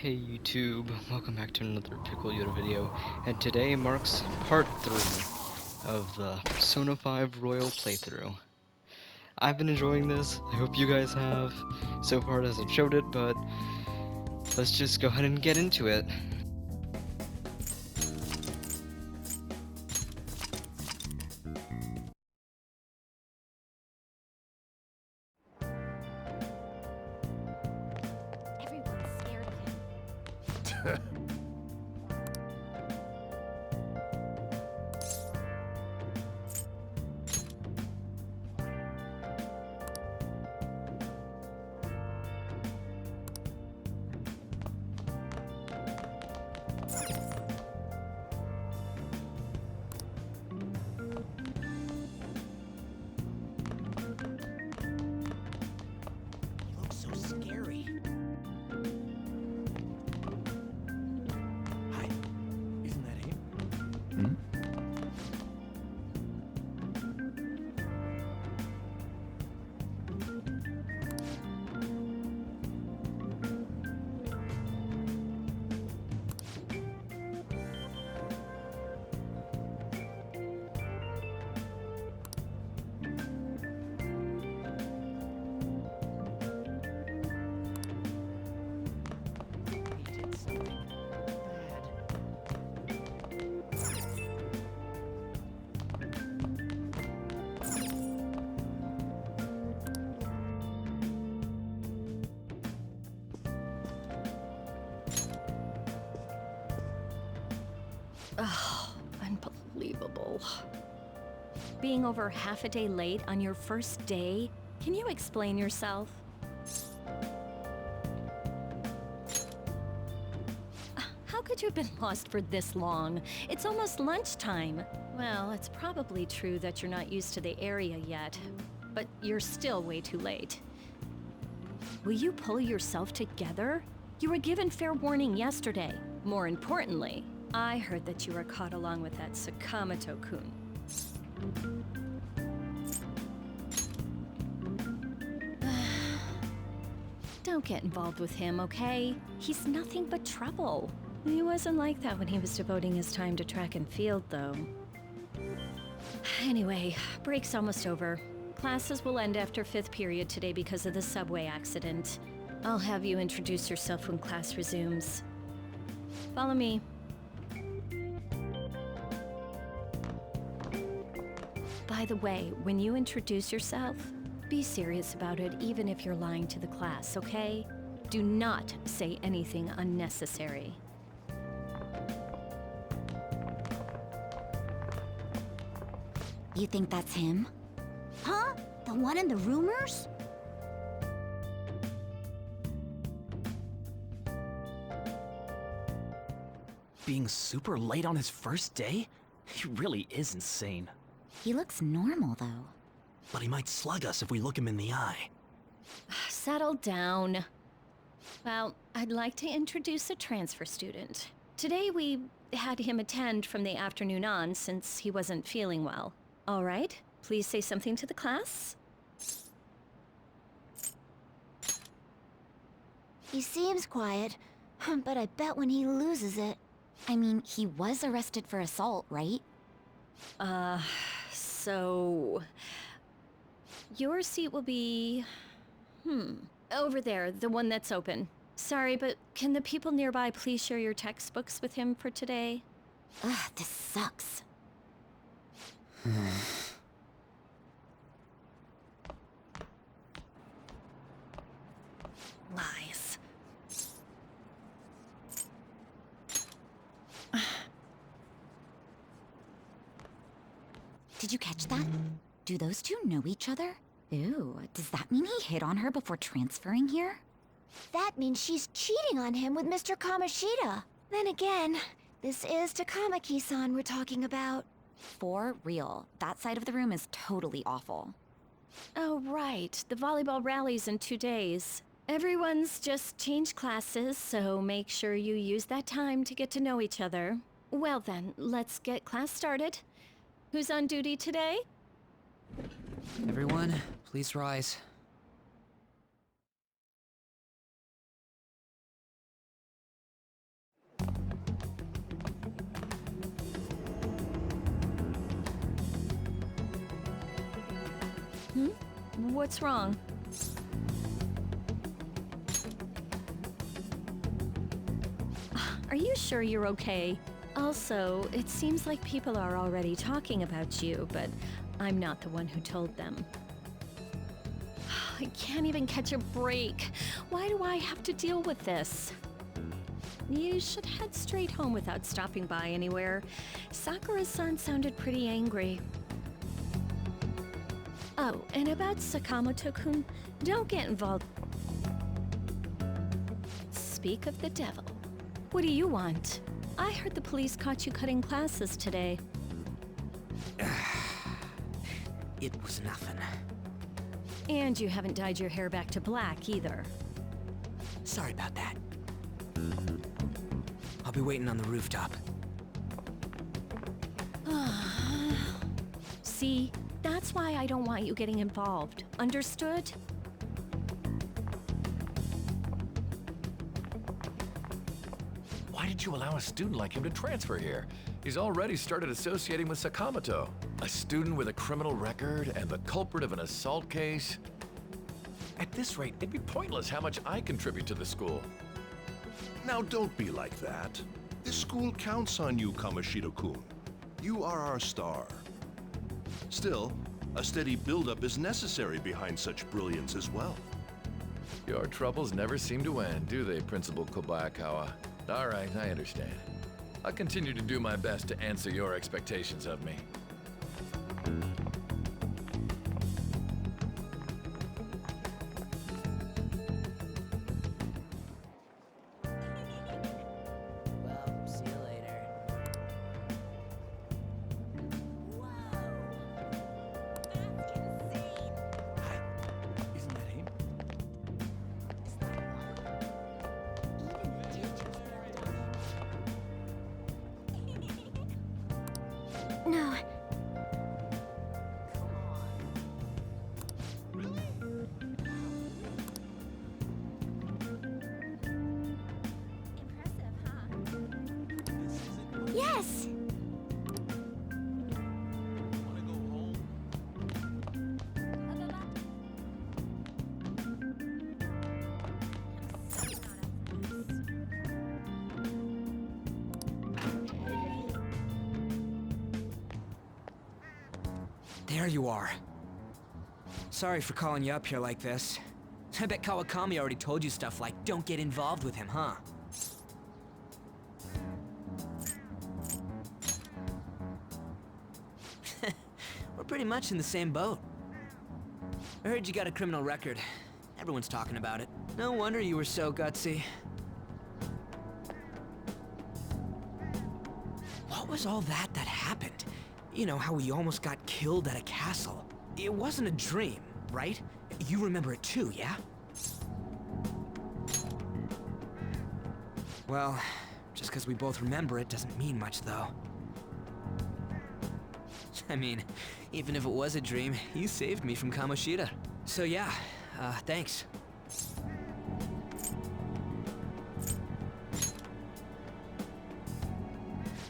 Hey YouTube, welcome back to another Pickle Yoda video, and today marks part 3 of the Persona 5 Royal playthrough. I've been enjoying this, I hope you guys have. So far it hasn't showed it, but let's just go ahead and get into it. Everyone's scared of him. He looks so scary. Hi, isn't that him? He did something bad. Oh, unbelievable. Being over half a day late on your first day? Can you explain yourself? How could you have been lost for this long? It's almost lunchtime. Well, it's probably true that you're not used to the area yet, but you're still way too late. Will you pull yourself together? You were given fair warning yesterday. More importantly, I heard that you were caught along with that Sakamoto-kun. Don't get involved with him, okay? He's nothing but trouble. He wasn't like that when he was devoting his time to track and field, though. Anyway, break's almost over. Classes will end after 5th period today because of the subway accident. I'll have you introduce yourself when class resumes. Follow me. By the way, when you introduce yourself, be serious about it even if you're lying to the class, okay? Do not say anything unnecessary. You think that's him? Huh? The one in the rumors? Being super late on his first day? He really is insane. He looks normal, though. But he might slug us if we look him in the eye. Settle down. Well, I'd like to introduce a transfer student. Today we had him attend from the afternoon on since he wasn't feeling well. All right, please say something to the class. He seems quiet, but I bet when he loses it... I mean, he was arrested for assault, right? So... Your seat will be... over there, the one that's open. Sorry, but can the people nearby please share your textbooks with him for today? Ugh, this sucks. Lies. Did you catch that? Do those two know each other? Ooh, does that mean he hit on her before transferring here? That means she's cheating on him with Mr. Kamoshida. Then again, this is Takamaki-san we're talking about. For real, that side of the room is totally awful. Oh, right. The volleyball rally's in 2 days. Everyone's just changed classes, so make sure you use that time to get to know each other. Well then, let's get class started. Who's on duty today? Everyone, please rise. What's wrong? Are you sure you're okay? Also, it seems like people are already talking about you, but I'm not the one who told them. I can't even catch a break. Why do I have to deal with this? You should head straight home without stopping by anywhere. Sakura-san sounded pretty angry. Oh, and about Sakamoto-kun, don't get involved. Speak of the devil. What do you want? I heard the police caught you cutting classes today. It was nothing. And you haven't dyed your hair back to black either. Sorry about that. I'll be waiting on the rooftop. See, that's why I don't want you getting involved. Understood? Why did you allow a student like him to transfer here? He's already started associating with Sakamoto. A student with a criminal record and the culprit of an assault case. At this rate, it'd be pointless how much I contribute to the school. Now don't be like that. This school counts on you, Kamoshida-kun. You are our star. Still, a steady buildup is necessary behind such brilliance as well. Your troubles never seem to end, do they, Principal Kobayakawa? All right, I understand. I'll continue to do my best to answer your expectations of me. Well, see you later. Hi. Isn't that him? No. Yes! There you are. Sorry for calling you up here like this. I bet Kawakami already told you stuff like, don't get involved with him, huh? We're pretty much in the same boat. I heard you got a criminal record. Everyone's talking about it. No wonder you were so gutsy. What was all that happened? You know, how we almost got killed at a castle. It wasn't a dream, right? You remember it too, yeah? Well, just because we both remember it doesn't mean much, though. I mean, even if it was a dream, you saved me from Kamoshida. So yeah, thanks.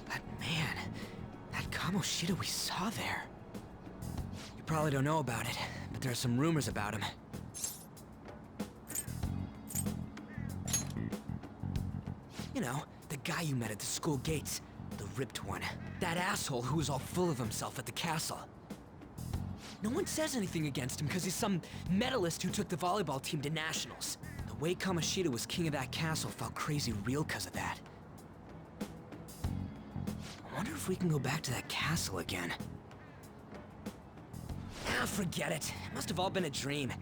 But man, that Kamoshida we saw there. You probably don't know about it, but there are some rumors about him. You know, the guy you met at the school gates. The ripped one. That asshole who was all full of himself at the castle. No one says anything against him because he's some medalist who took the volleyball team to nationals. The way Kamoshida was king of that castle felt crazy real because of that. I wonder if we can go back to that castle again. Ah, forget it. It must have all been a dream.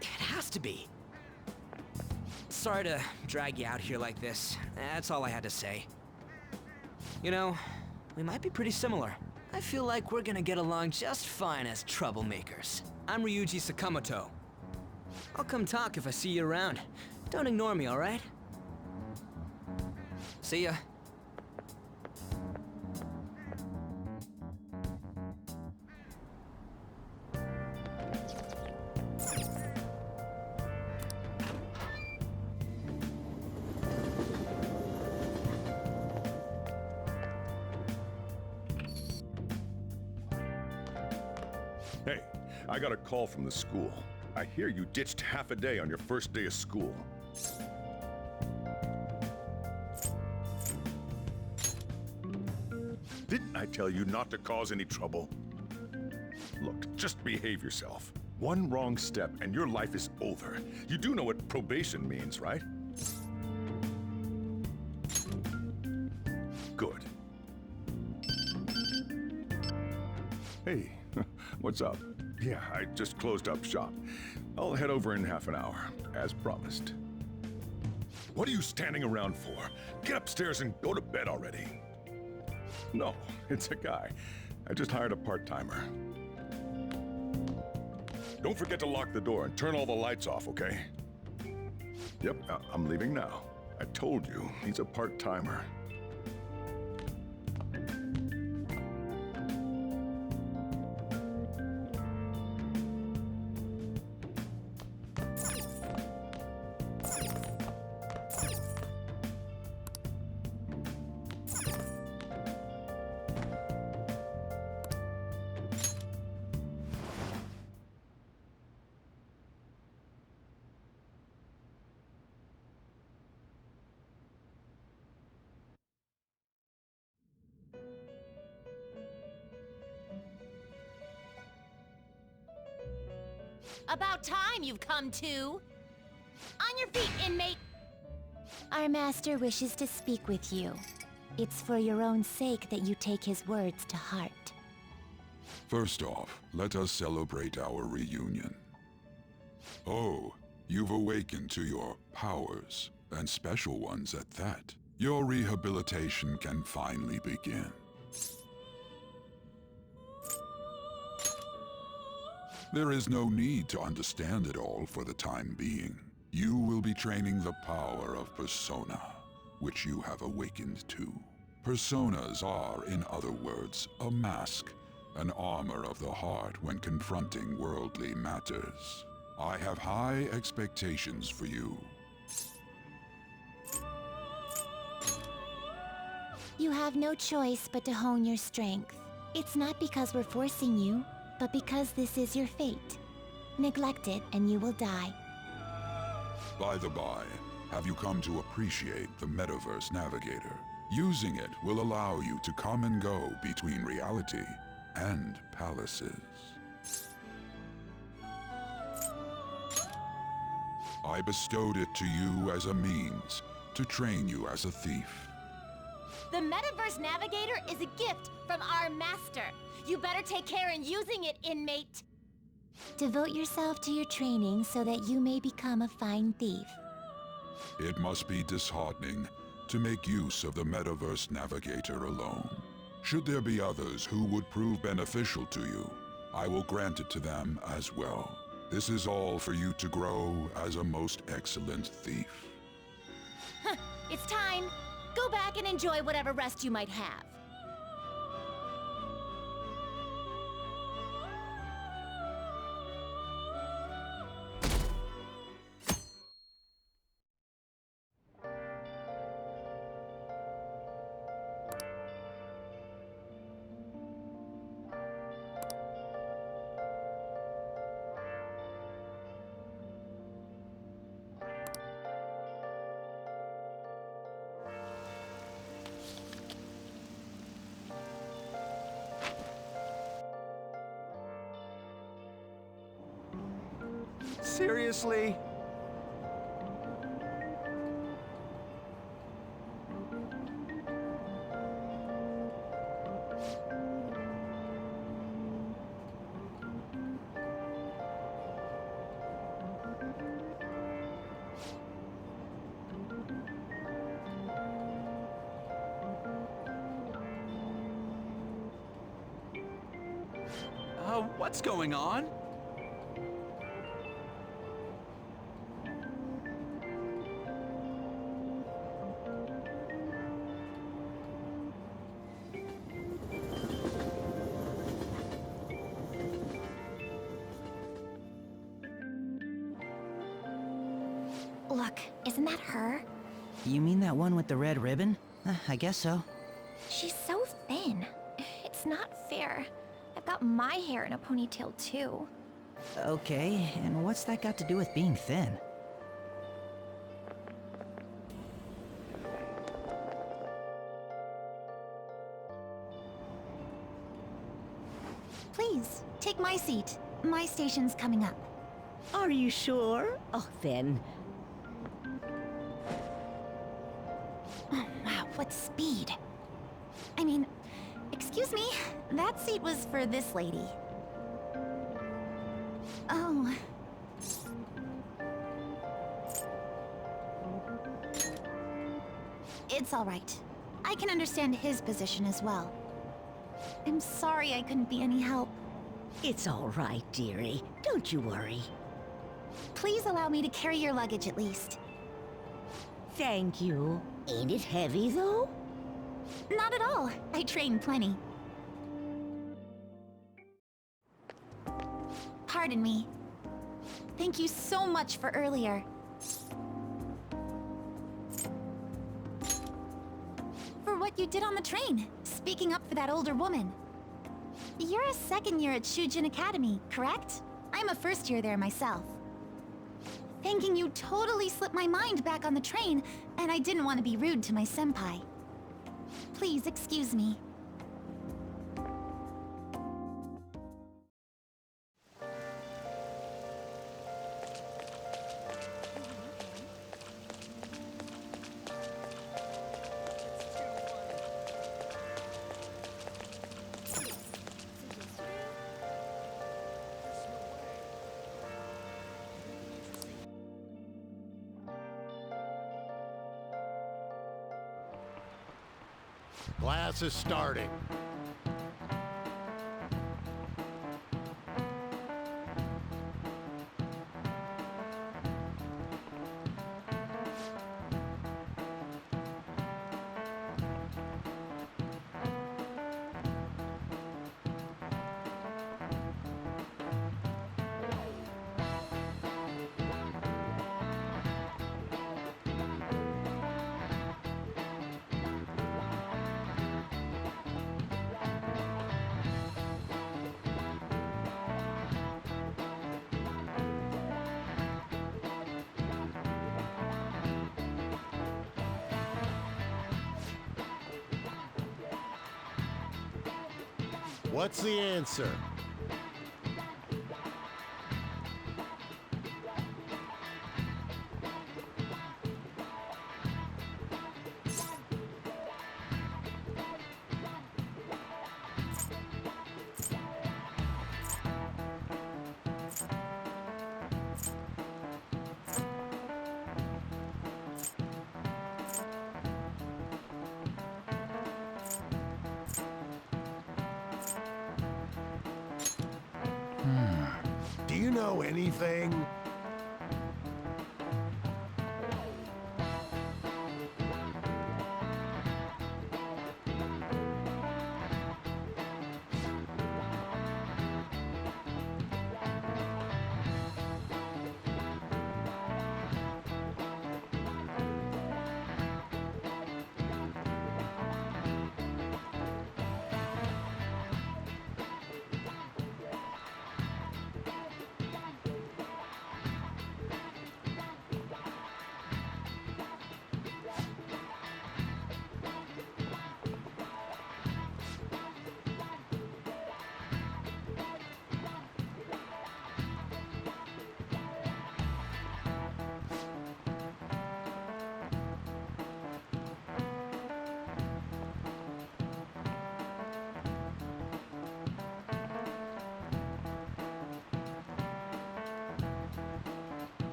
It has to be. Sorry to drag you out here like this. That's all I had to say. You know, we might be pretty similar. I feel like we're gonna get along just fine as troublemakers. I'm Ryuji Sakamoto. I'll come talk if I see you around. Don't ignore me, alright? See ya. Hey, I got a call from the school. I hear you ditched half a day on your first day of school. Didn't I tell you not to cause any trouble? Look, just behave yourself. One wrong step and your life is over. You do know what probation means, right? Good. Hey, what's up? Yeah, I just closed up shop. I'll head over in half an hour, as promised. What are you standing around for? Get upstairs and go to bed already. No, it's a guy. I just hired a part-timer. Don't forget to lock the door and turn all the lights off, okay? Yep, I'm leaving now. I told you, he's a part-timer. About time you've come to! On your feet, inmate! Our master wishes to speak with you. It's for your own sake that you take his words to heart. First off, let us celebrate our reunion. Oh, you've awakened to your powers, and special ones at that. Your rehabilitation can finally begin. There is no need to understand it all for the time being. You will be training the power of Persona, which you have awakened to. Personas are, in other words, a mask, an armor of the heart when confronting worldly matters. I have high expectations for you. You have no choice but to hone your strength. It's not because we're forcing you, but because this is your fate. Neglect it and you will die. By the by, have you come to appreciate the Metaverse Navigator? Using it will allow you to come and go between reality and palaces. I bestowed it to you as a means to train you as a thief. The Metaverse Navigator is a gift from our master. You better take care in using it, inmate. Devote yourself to your training so that you may become a fine thief. It must be disheartening to make use of the Metaverse Navigator alone. Should there be others who would prove beneficial to you, I will grant it to them as well. This is all for you to grow as a most excellent thief. It's time. Go back and enjoy whatever rest you might have. Seriously? What's going on? Look, isn't that her? You mean that one with the red ribbon? I guess so. She's so thin. It's not fair. I've got my hair in a ponytail too. Okay, and what's that got to do with being thin? Please, take my seat. My station's coming up. Are you sure? Oh, then. Oh, wow, what speed. I mean, excuse me, that seat was for this lady. Oh. It's all right. I can understand his position as well. I'm sorry I couldn't be any help. It's all right, dearie. Don't you worry. Please allow me to carry your luggage at least. Thank you. Ain't it heavy, though? Not at all. I train plenty. Pardon me. Thank you so much for earlier. For what you did on the train, speaking up for that older woman. You're a second year at Shujin Academy, correct? I'm a first year there myself. Thanking you totally slipped my mind back on the train, and I didn't want to be rude to my senpai. Please excuse me. Class is starting. What's the answer? Do you know anything?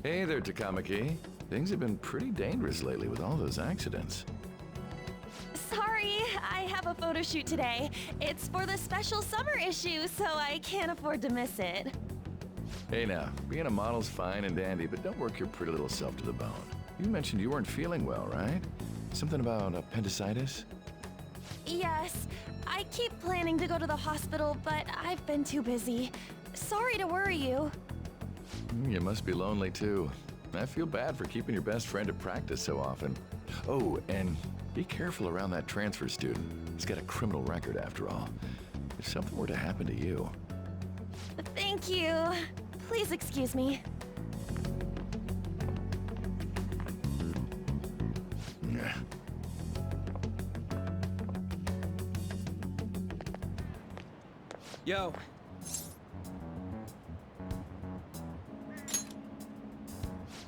Hey there, Takamaki. Things have been pretty dangerous lately with all those accidents. Sorry, I have a photo shoot today. It's for the special summer issue, so I can't afford to miss it. Hey now, being a model's fine and dandy, but don't work your pretty little self to the bone. You mentioned you weren't feeling well, right? Something about appendicitis? Yes, I keep planning to go to the hospital, but I've been too busy. Sorry to worry you. You must be lonely too. I feel bad for keeping your best friend at practice so often. Oh, and be careful around that transfer student. He's got a criminal record after all. If something were to happen to you. Thank you. Please excuse me. Yeah. Yo.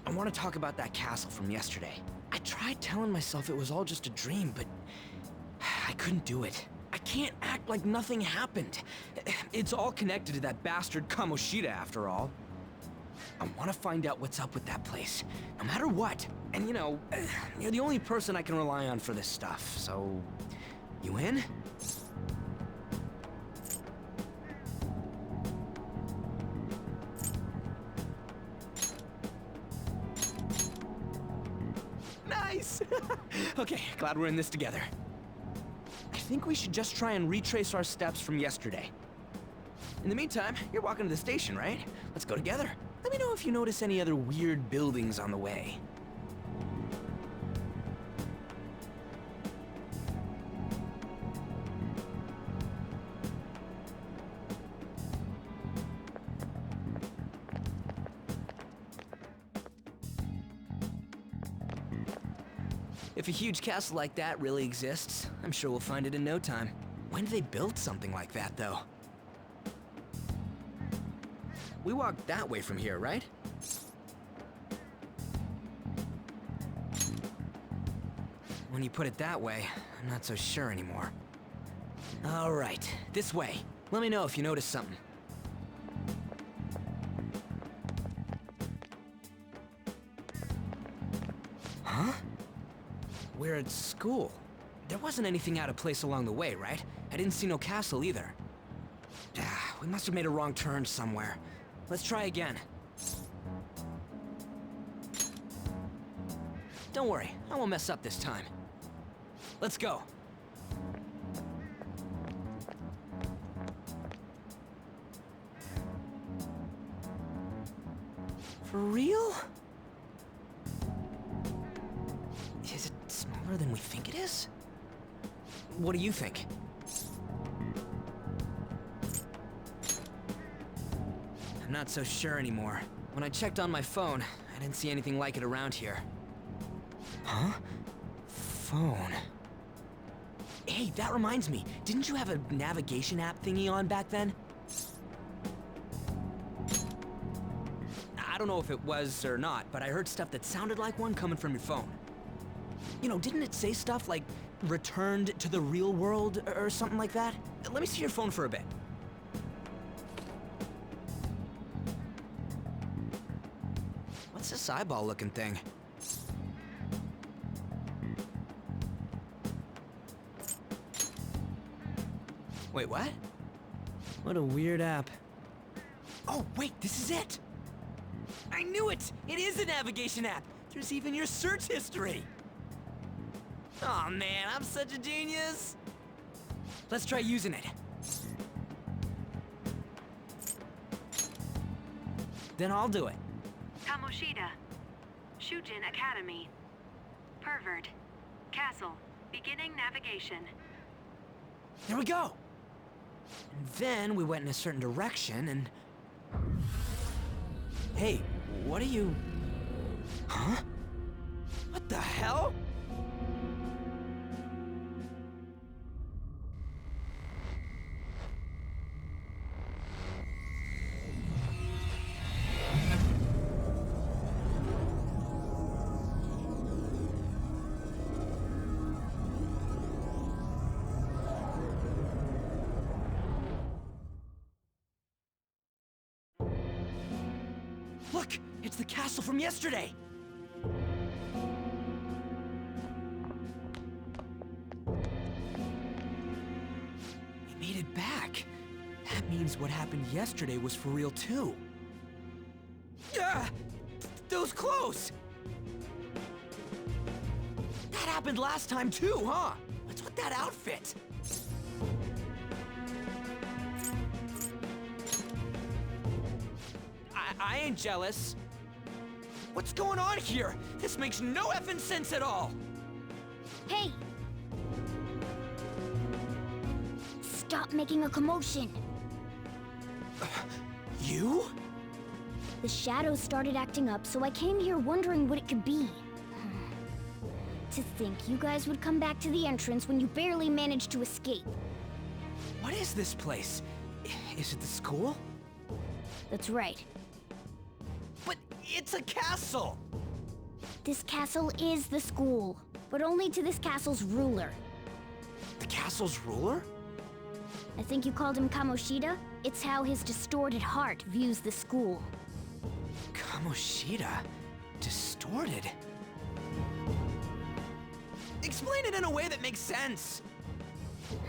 I want to talk about that castle from yesterday. I tried telling myself it was all just a dream, but I couldn't do it. I can't act like nothing happened. It's all connected to that bastard Kamoshida, after all. I want to find out what's up with that place, no matter what. And you know, you're the only person I can rely on for this stuff, so... You in? Nice! Okay, glad we're in this together. I think we should just try and retrace our steps from yesterday. In the meantime, you're walking to the station, right? Let's go together. Let me know if you notice any other weird buildings on the way. If a huge castle like that really exists, I'm sure we'll find it in no time. When did they build something like that, though? We walked that way from here, right? When you put it that way, I'm not so sure anymore. All right, this way. Let me know if you notice something. Huh? We're at school. There wasn't anything out of place along the way, right? I didn't see no castle either. We must have made a wrong turn somewhere. Let's try again. Don't worry, I won't mess up this time. Let's go. For real? Is it smaller than we think it is? What do you think? I'm not so sure anymore. When I checked on my phone, I didn't see anything like it around here. Huh? Phone. Hey, that reminds me. Didn't you have a navigation app thingy on back then? I don't know if it was or not, but I heard stuff that sounded like one coming from your phone. You know, didn't it say stuff like, returned to the real world, or something like that? Let me see your phone for a bit. What's this eyeball-looking thing? Wait, what? What a weird app. Oh, wait, this is it! I knew it! It is a navigation app! There's even your search history! Aw, man, I'm such a genius! Let's try using it. Then I'll do it. Kamoshida. Shujin Academy. Pervert. Castle. Beginning navigation. There we go! And then we went in a certain direction and... Hey, what are you... Huh? What the hell? Look! It's the castle from yesterday! We made it back. That means what happened yesterday was for real too. Those clothes! That happened last time too, huh? What's with that outfit? I ain't jealous. What's going on here? This makes no effing sense at all! Hey! Stop making a commotion! You? The shadows started acting up, so I came here wondering what it could be. To think you guys would come back to the entrance when you barely managed to escape. What is this place? Is it the school? That's right. But it's a castle! This castle is the school, but only to this castle's ruler. The castle's ruler? I think you called him Kamoshida? It's how his distorted heart views the school. Kamoshida? Distorted? Explain it in a way that makes sense!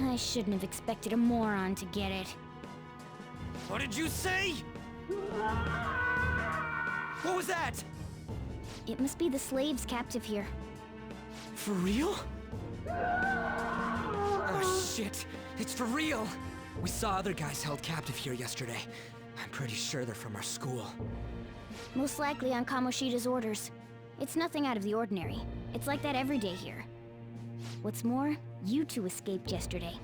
I shouldn't have expected a moron to get it. What did you say? What was that? It must be the slaves captive here. For real? Oh shit, it's for real! We saw other guys held captive here yesterday. I'm pretty sure they're from our school. Most likely on Kamoshida's orders. It's nothing out of the ordinary. It's like that every day here. What's more, you two escaped yesterday.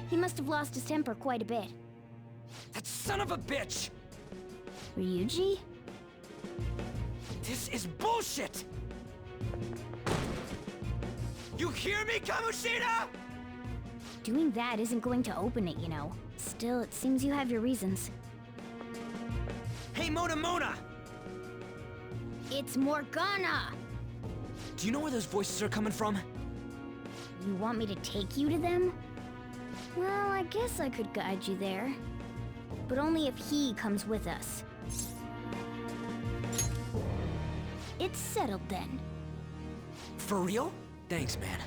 He must have lost his temper quite a bit. That son of a bitch! Ryuji? This is bullshit! You hear me, Kamoshida?! Doing that isn't going to open it, you know. Still, it seems you have your reasons. Hey, Mona! It's Morgana! Do you know where those voices are coming from? You want me to take you to them? Well, I guess I could guide you there. But only if he comes with us. It's settled then. For real? Thanks, man.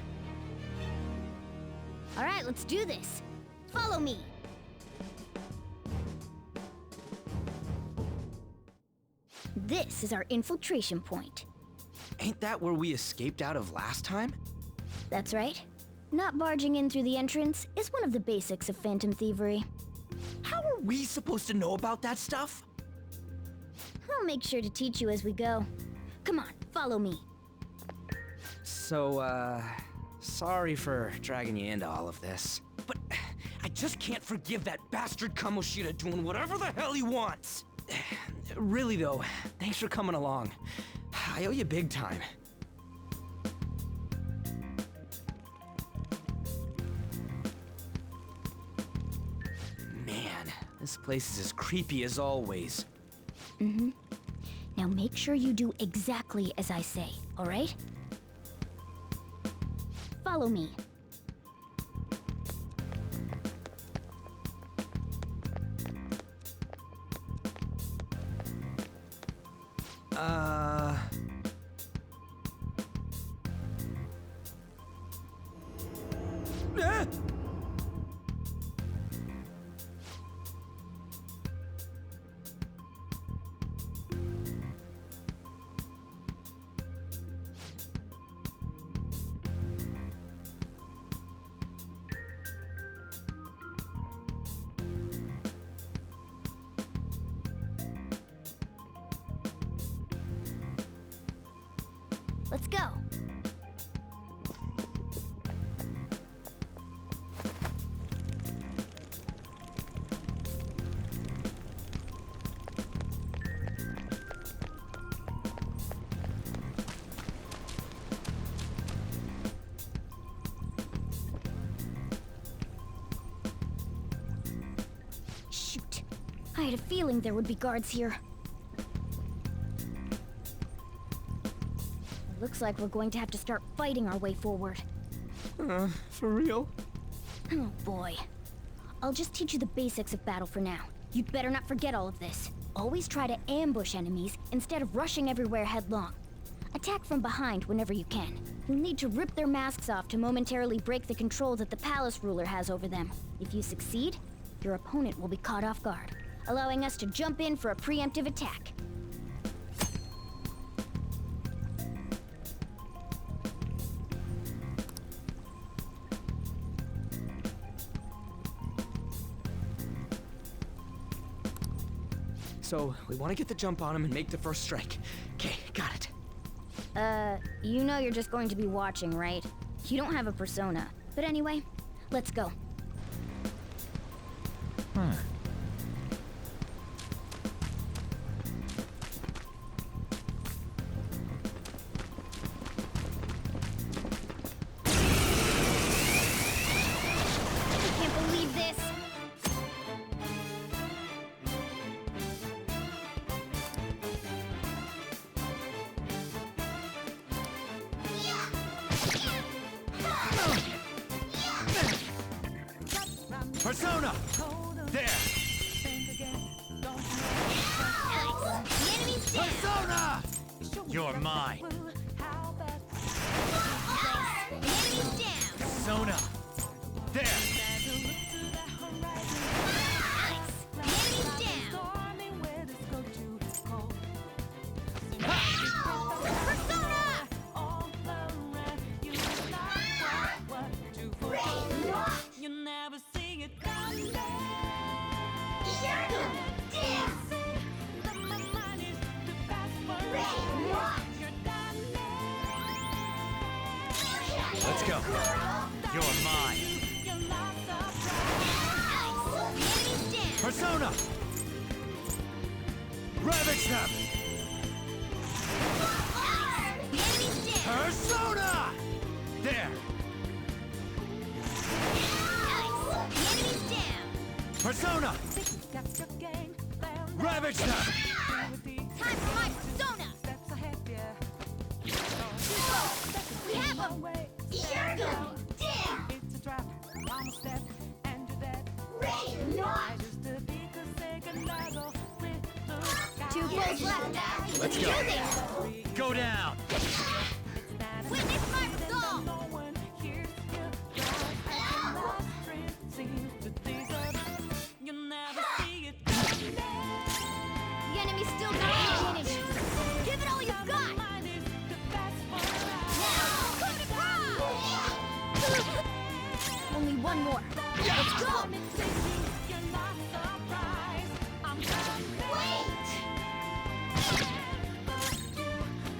Alright, let's do this. Follow me! This is our infiltration point. Ain't that where we escaped out of last time? That's right. Not barging in through the entrance is one of the basics of phantom thievery. How are we supposed to know about that stuff? I'll make sure to teach you as we go. Come on, follow me. So, sorry for dragging you into all of this. But I just can't forgive that bastard Kamoshida doing whatever the hell he wants. Really though, thanks for coming along. I owe you big time. Man, this place is as creepy as always. Mm-hmm. Now make sure you do exactly as I say, all right? Follow me. Let's go. Shoot. I had a feeling there would be guards here. Looks like we're going to have to start fighting our way forward. For real? Oh boy. I'll just teach you the basics of battle for now. You'd better not forget all of this. Always try to ambush enemies instead of rushing everywhere headlong. Attack from behind whenever you can. You'll need to rip their masks off to momentarily break the control that the palace ruler has over them. If you succeed, your opponent will be caught off guard, allowing us to jump in for a preemptive attack. So, we want to get the jump on him and make the first strike. Okay, got it. You know you're just going to be watching, right? You don't have a persona. But anyway, let's go. I can't believe this! Persona! There! Persona! You're mine! Persona! There! Let's go. You're mine. Persona! Ravage them! Persona! There! Persona! Ravage them! Time for my persona! We have him! You're good! Damn! Two pulls left. Let's go. Go down! Witness my resolve! The enemy's still got the advantage. Give it all you've got! Only one more. Let's go!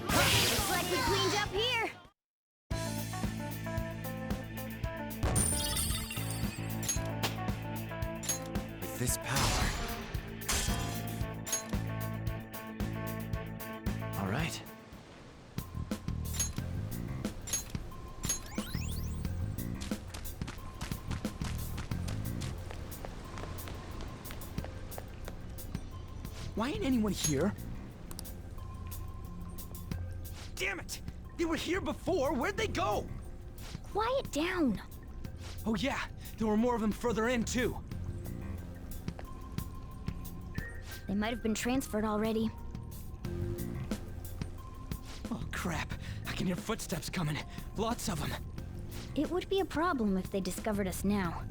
Looks like we cleaned up here. With this power. All right. Why ain't anyone here? Damn it! They were here before! Where'd they go? Quiet down. Oh yeah, there were more of them further in too. They might have been transferred already. Oh crap, I can hear footsteps coming. Lots of them. It would be a problem if they discovered us now.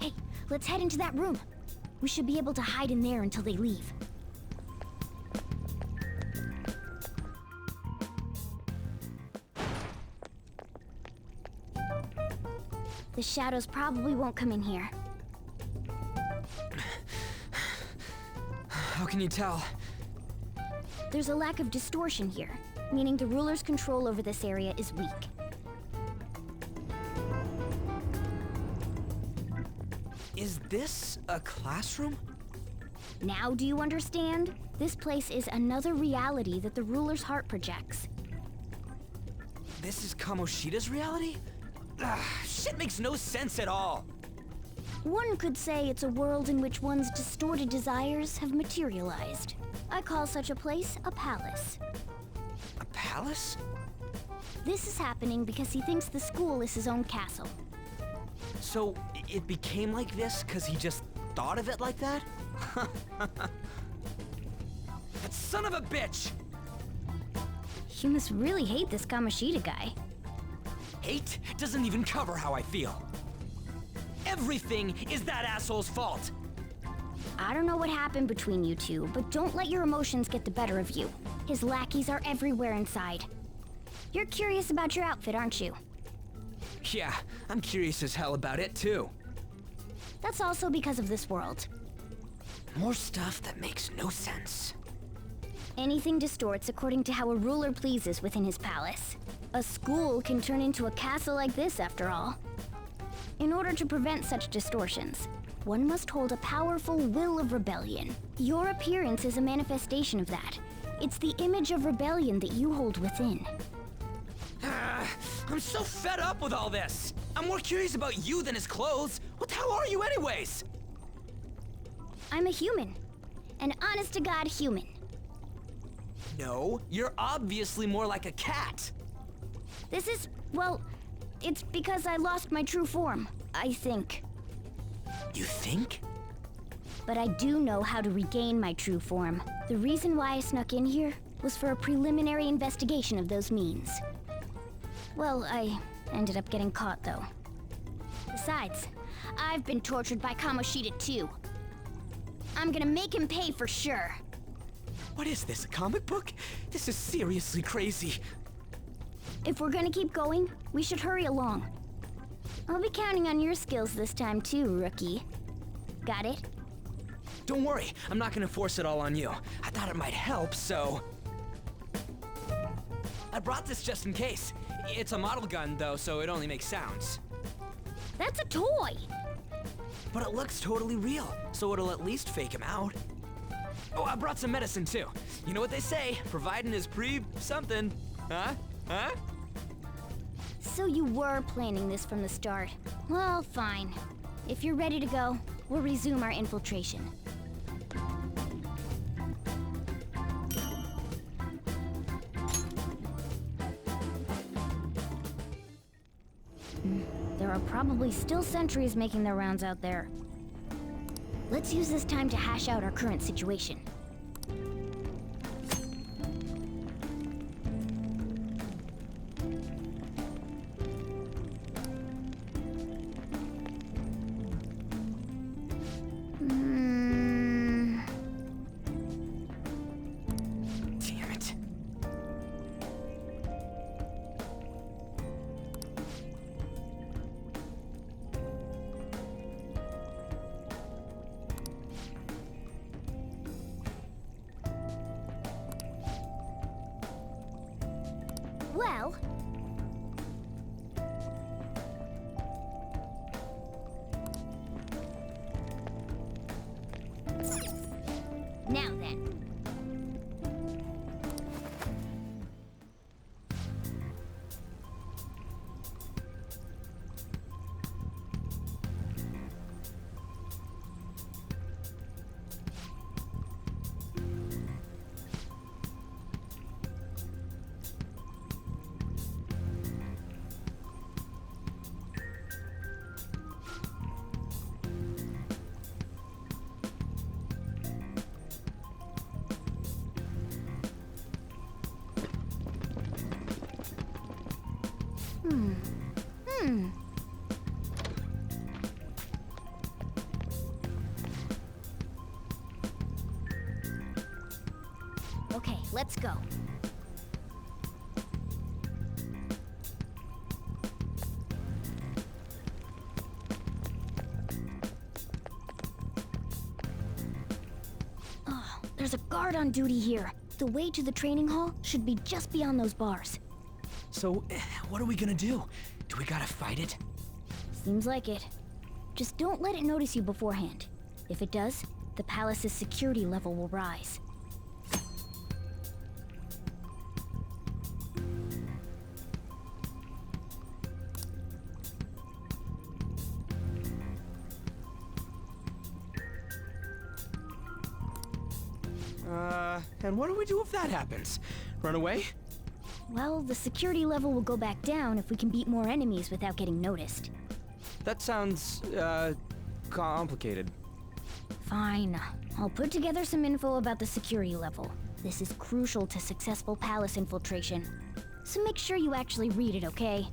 Hey, let's head into that room. We should be able to hide in there until they leave. The shadows probably won't come in here. How can you tell? There's a lack of distortion here, meaning the ruler's control over this area is weak. Is this a classroom? Now do you understand? This place is another reality that the ruler's heart projects. This is Kamoshida's reality? Shit makes no sense at all. One could say it's a world in which one's distorted desires have materialized. I call such a place a palace. A palace? This is happening because he thinks the school is his own castle. So, it became like this because he just thought of it like that? That son of a bitch! You must really hate this Kamoshida guy. Hate doesn't even cover how I feel. Everything is that asshole's fault! I don't know what happened between you two, but don't let your emotions get the better of you. His lackeys are everywhere inside. You're curious about your outfit, aren't you? Yeah, I'm curious as hell about it too. That's also because of this world. More stuff that makes no sense. Anything distorts according to how a ruler pleases within his palace. A school can turn into a castle like this, after all. In order to prevent such distortions, one must hold a powerful will of rebellion. Your appearance is a manifestation of that. It's the image of rebellion that you hold within. I'm so fed up with all this! I'm more curious about you than his clothes! What the hell are you anyways? I'm a human. An honest-to-God human. No, you're obviously more like a cat. This is, well, it's because I lost my true form, I think. You think? But I do know how to regain my true form. The reason why I snuck in here was for a preliminary investigation of those means. Well, I ended up getting caught, though. Besides, I've been tortured by Kamoshida too. I'm gonna make him pay for sure. What is this, a comic book? This is seriously crazy. If we're gonna keep going, we should hurry along. I'll be counting on your skills this time too, rookie. Got it? Don't worry, I'm not gonna force it all on you. I thought it might help, so... I brought this just in case. It's a model gun, though, so it only makes sounds. That's a toy! But it looks totally real, so it'll at least fake him out. Oh, I brought some medicine, too. You know what they say, providing is something. Huh? Huh? So you were planning this from the start. Well, fine. If you're ready to go, we'll resume our infiltration. There are probably still sentries making their rounds out there. Let's use this time to hash out our current situation. Damn it. Well... Now then. Okay, let's go. Oh, there's a guard on duty here. The way to the training hall should be just beyond those bars. So, what are we gonna do? Do we gotta fight it? Seems like it. Just don't let it notice you beforehand. If it does, the palace's security level will rise. And what do we do if that happens? Run away? Well, the security level will go back down if we can beat more enemies without getting noticed. That sounds, complicated. Fine. I'll put together some info about the security level. This is crucial to successful palace infiltration. So make sure you actually read it, okay?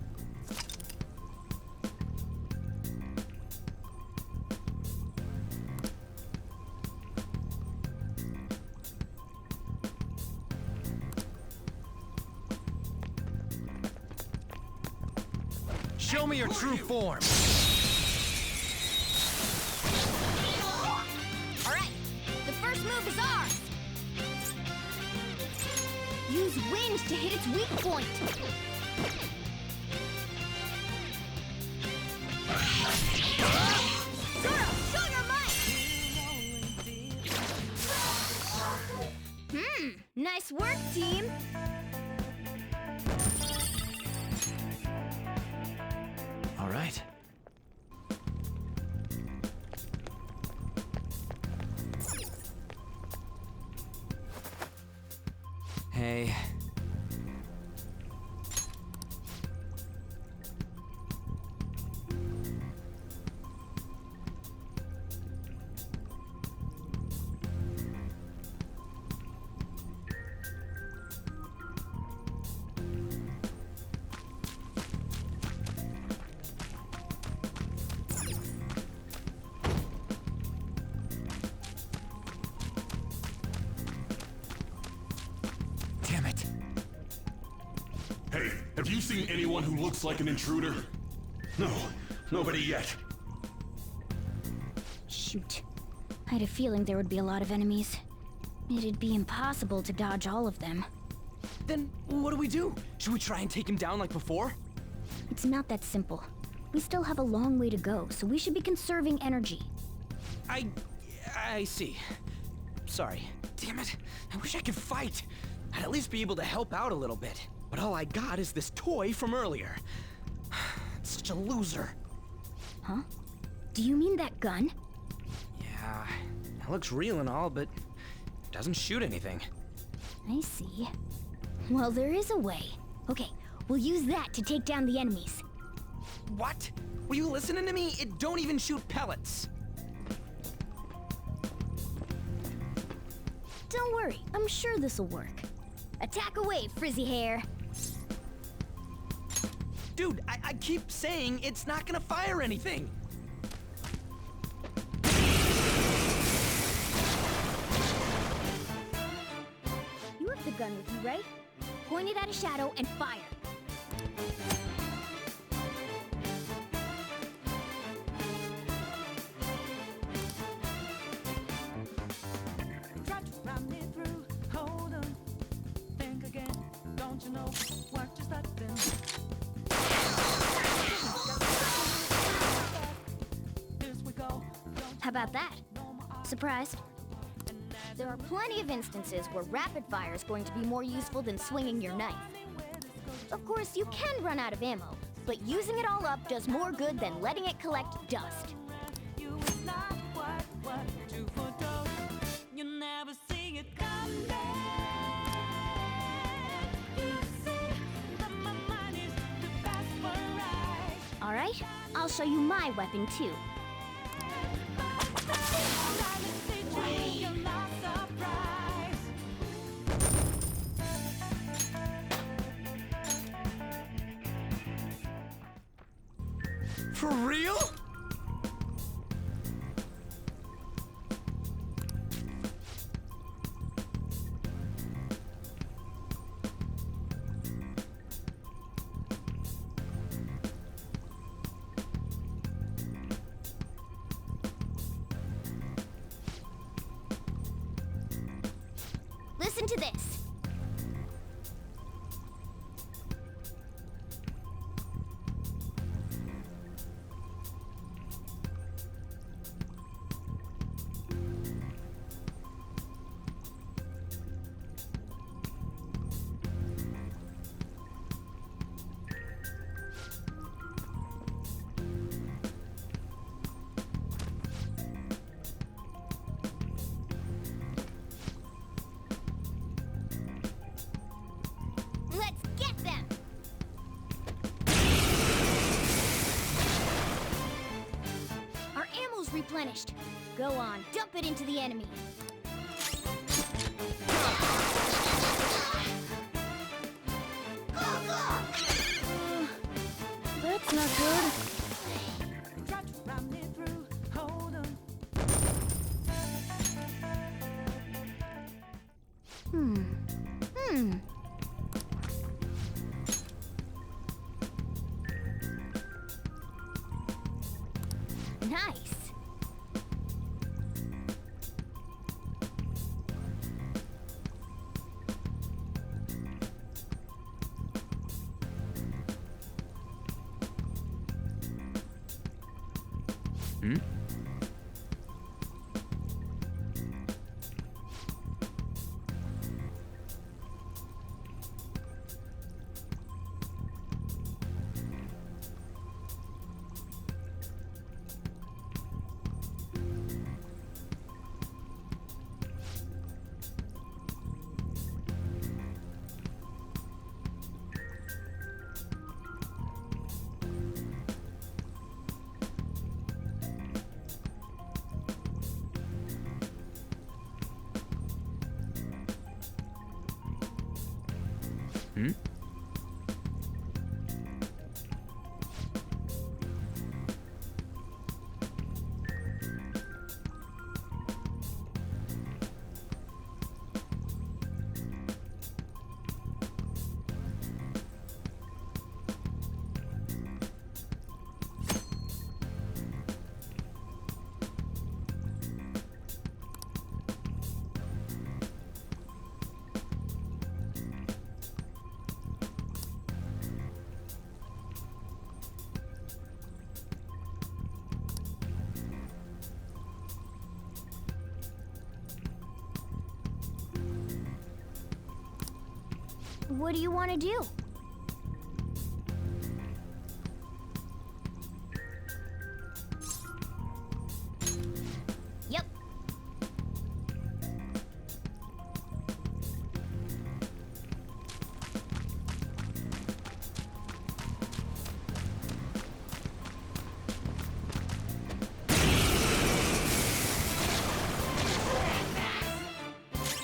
Show me your true form! Alright, the first move is ours! Use wind to hit its weak point! Zoro, show your might! Nice work, team! All right. Hey. Damn it. Hey, have you seen anyone who looks like an intruder? No, nobody yet. Shoot. I had a feeling there would be a lot of enemies. It'd be impossible to dodge all of them. Then what do we do? Should we try and take him down like before? It's not that simple. We still have a long way to go, so we should be conserving energy. I see. Sorry. Damn it. I wish I could fight. I'd at least be able to help out a little bit. But all I got is this toy from earlier. Such a loser. Huh? Do you mean that gun? Yeah, it looks real and all, but doesn't shoot anything. I see. Well, there is a way. Okay, we'll use that to take down the enemies. What? Were you listening to me? It don't even shoot pellets. Don't worry, I'm sure this'll work. Attack away, frizzy hair. Dude, I keep saying it's not gonna fire anything. You have the gun with you, right? Point it at a shadow and fire. How about that? Surprised? There are plenty of instances where rapid fire is going to be more useful than swinging your knife. Of course, you can run out of ammo, but using it all up does more good than letting it collect dust. Alright, I'll show you my weapon too. For real? Listen to this. replenished. Go on, dump it into the enemy. That's not good. Nice. What do you want to do? Yep.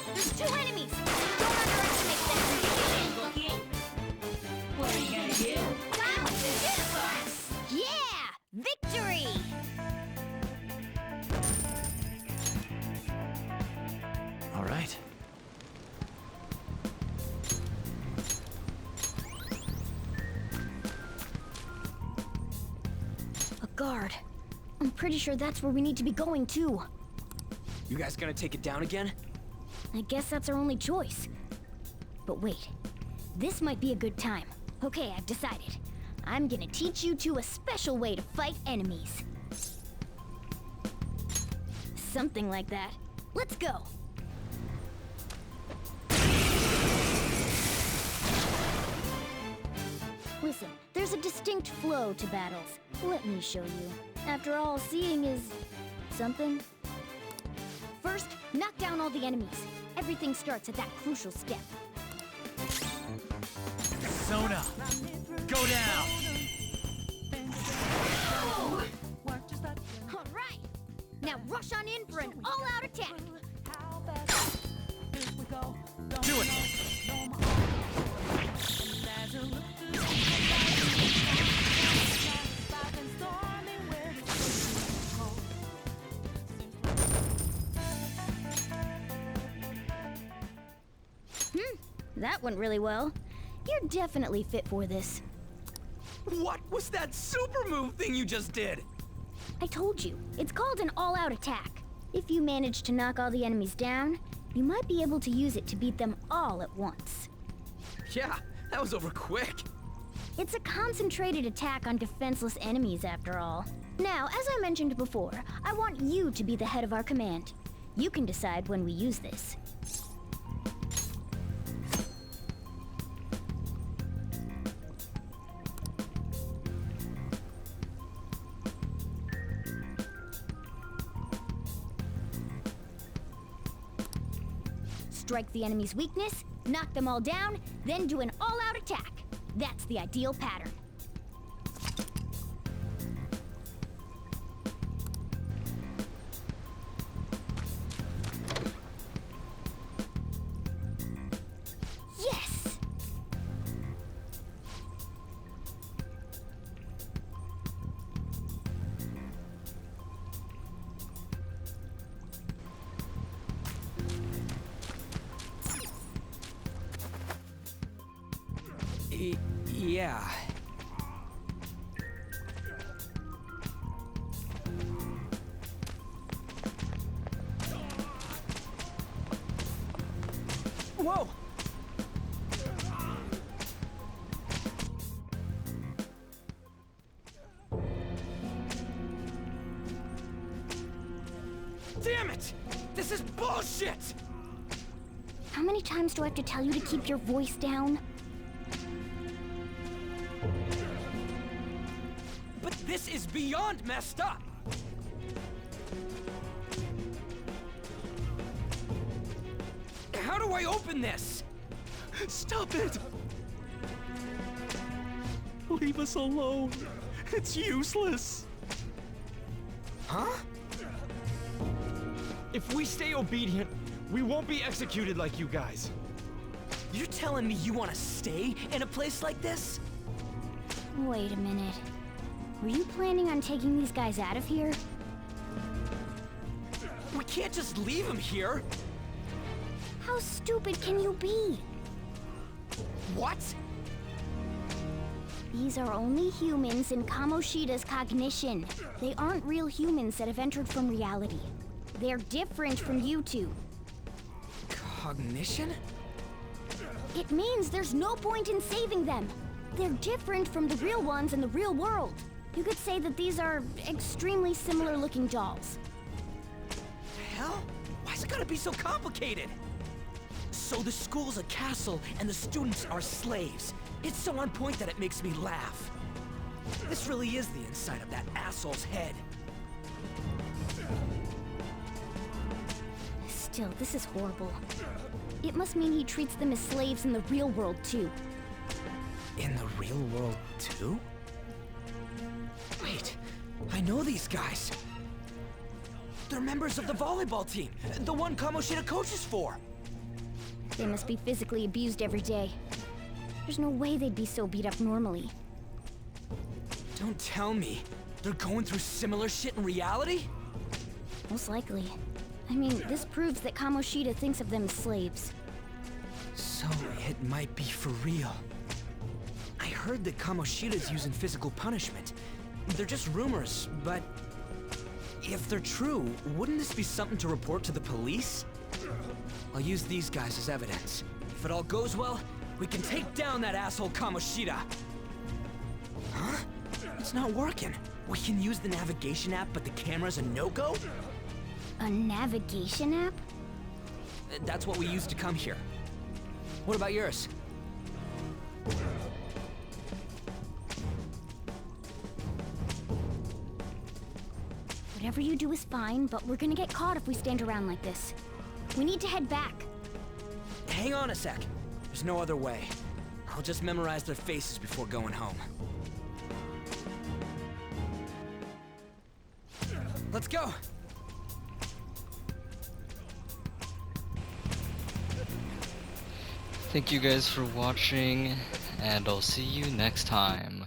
There's two enemies! Don't underestimate them! What are you gonna do? Yeah! Victory! All right. A guard. I'm pretty sure that's where we need to be going, too. You guys gonna take it down again? I guess that's our only choice. But wait, this might be a good time. Okay, I've decided. I'm gonna teach you two a special way to fight enemies. Something like that. Let's go! Listen, there's a distinct flow to battles. Let me show you. After all, seeing is... something. First, knock down all the enemies. Everything starts at that crucial step. Sona, go down! All right! Now rush on in for an all-out attack! Do it! That went really well. You're definitely fit for this. What was that super move thing you just did? I told you, it's called an all-out attack. If you manage to knock all the enemies down, you might be able to use it to beat them all at once. Yeah, that was over quick. It's a concentrated attack on defenseless enemies, after all. Now, as I mentioned before, I want you to be the head of our command. You can decide when we use this. Strike the enemy's weakness, knock them all down, then do an all-out attack. That's the ideal pattern. Yeah. Whoa! Damn it! This is bullshit! How many times do I have to tell you to keep your voice down? But this is beyond messed up! How do I open this? Stop it! Leave us alone. It's useless. Huh? If we stay obedient, we won't be executed like you guys. You're telling me you want to stay in a place like this? Wait a minute. Were you planning on taking these guys out of here? We can't just leave them here! How stupid can you be? What? These are only humans in Kamoshida's cognition. They aren't real humans that have entered from reality. They're different from you two. Cognition? It means there's no point in saving them. They're different from the real ones in the real world. You could say that these are extremely similar looking dolls. Hell? Why's it gotta be so complicated? So the school's a castle and the students are slaves. It's so on point that it makes me laugh. This really is the inside of that asshole's head. Still, this is horrible. It must mean he treats them as slaves in the real world, too. In the real world, too? Wait, I know these guys. They're members of the volleyball team, the one Kamoshida coaches for. They must be physically abused every day. There's no way they'd be so beat up normally. Don't tell me. They're going through similar shit in reality? Most likely. I mean, this proves that Kamoshida thinks of them as slaves. So it might be for real. I heard that Kamoshida's using physical punishment. They're just rumors, but if they're true, wouldn't this be something to report to the police? I'll use these guys as evidence. If it all goes well, we can take down that asshole Kamoshida. Huh? It's not working. We can use the navigation app, but the camera's a no-go? A navigation app? That's what we used to come here. What about yours? Whatever you do is fine, but we're gonna get caught if we stand around like this. We need to head back. Hang on a sec. There's no other way. I'll just memorize their faces before going home. Let's go! Thank you guys for watching, and I'll see you next time.